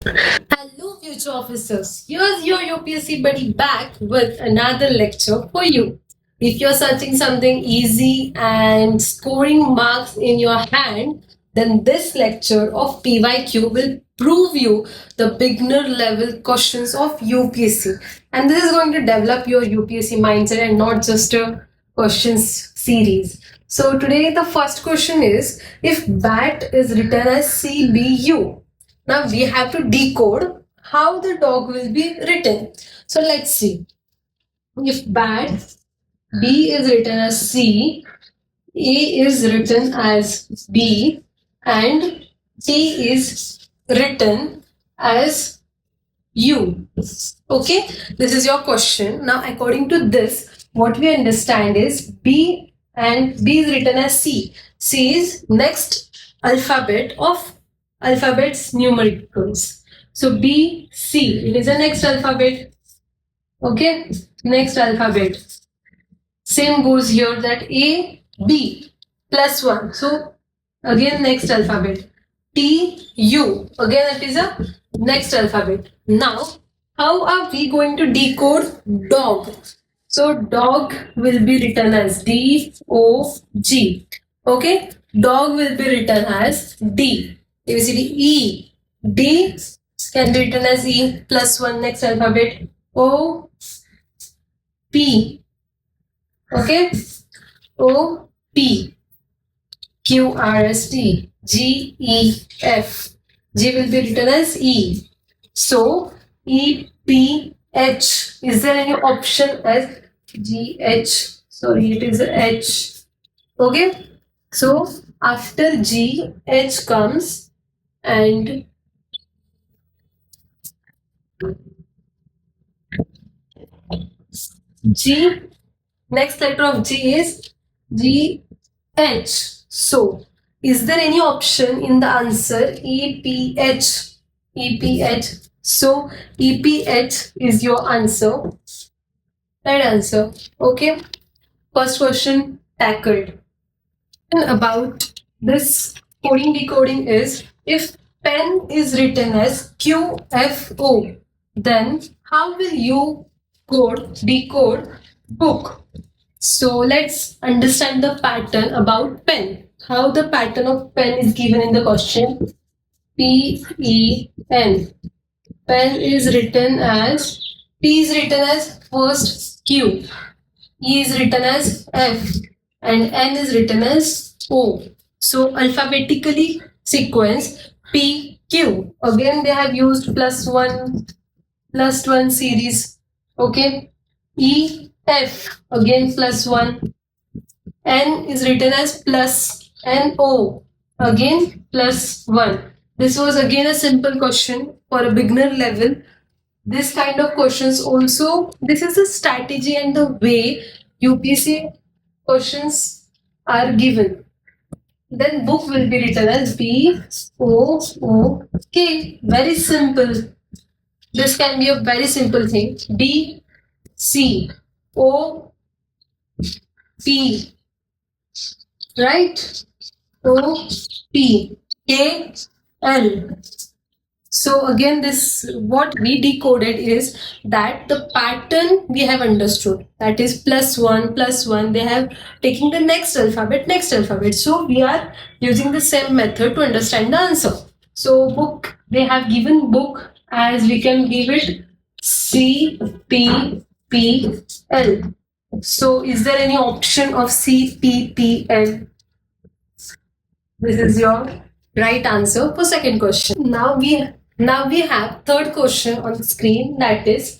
Hello, future officers. Here's your UPSC buddy back with another lecture for you. If you're searching something easy and scoring marks in your hand, then this lecture of PYQ will prove you the beginner level questions of UPSC. And this is going to develop your UPSC mindset and not just a questions series. So today the first question is, if BAT is written as CBU, now we have to decode how the dog will be written. So let's see. If bat, B is written as C, A is written as B, and T is written as U. Okay, this is your question. Now, according to this, what we understand is B is written as C. C is next alphabet of alphabets numericals. So B, C, it is the next alphabet. Okay, next alphabet. Same goes here, that A, B plus 1. So again next alphabet. T, U. Again it is a next alphabet. Now, how are we going to decode dog? So dog will be written as D, O, G. Okay, dog will be written as D. ABCD E. D can be written as E plus 1 next alphabet. O, P. Okay, O, P. Q, R, S, T. G, E, F. G will be written as E. So, E, P, H. Is there any option as G, H? Sorry, it is H. Okay. So, after G, H comes and G, next letter of G is G, H. So, is there any option in the answer E, P, H? E, P, H. So, E, P, H is your answer. Right answer. Okay. First question tackled. And about this coding decoding is, if pen is written as QFO, then how will you decode book? So let's understand the pattern about pen. How the pattern of pen is given in the question. P-E-N. Pen is written as, P is written as first Q, E is written as F, and N is written as O. So alphabetically sequence P, Q. Again they have used plus 1 series. Okay. E, F, again plus 1. N is written as plus N, O, again plus 1. This was again a simple question for a beginner level. This kind of questions also, this is the strategy and the way UPSC questions are given. Then book will be written as B, O, O, K. Very simple. This can be a very simple thing. B, C, O, P, right? O, P, K, L. So again, this what we decoded is that the pattern we have understood, that is plus 1 plus 1, they have taken the next alphabet. So we are using the same method to understand the answer. So book, they have given book as, we can give it C, P, P, L. So is there any option of C, P, P, L? This is your right answer for second question. Now we have third question on the screen, that is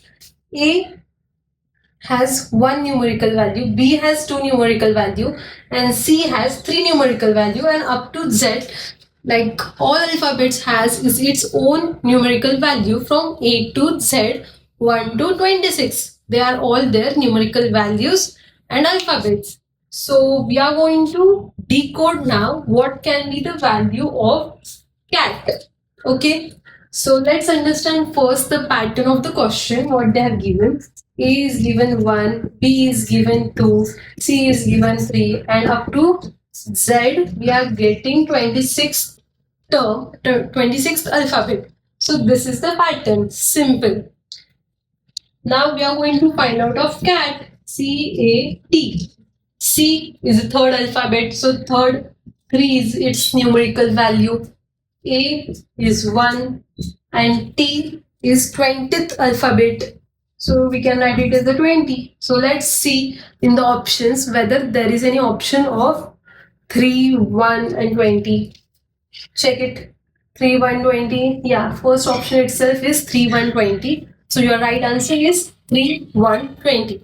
A has 1 numerical value, B has 2 numerical value, and C has 3 numerical value, and up to Z, like all alphabets has is its own numerical value from A to Z, 1 to 26. They are all their numerical values and alphabets. So we are going to decode now what can be the value of cat. Okay. So let's understand first the pattern of the question, what they have given. A is given 1, B is given 2, C is given 3, and up to Z we are getting 26th alphabet. So this is the pattern. Simple. Now we are going to find out of cat. C-A-T. C is the third alphabet. So third 3 is its numerical value. A is 1 and T is 20th alphabet. So we can write it as the 20. So let's see in the options whether there is any option of 3, 1 and 20. Check it. 3, 1, 20. Yeah, first option itself is 3, 1, 20. So your right answer is 3, 1, 20.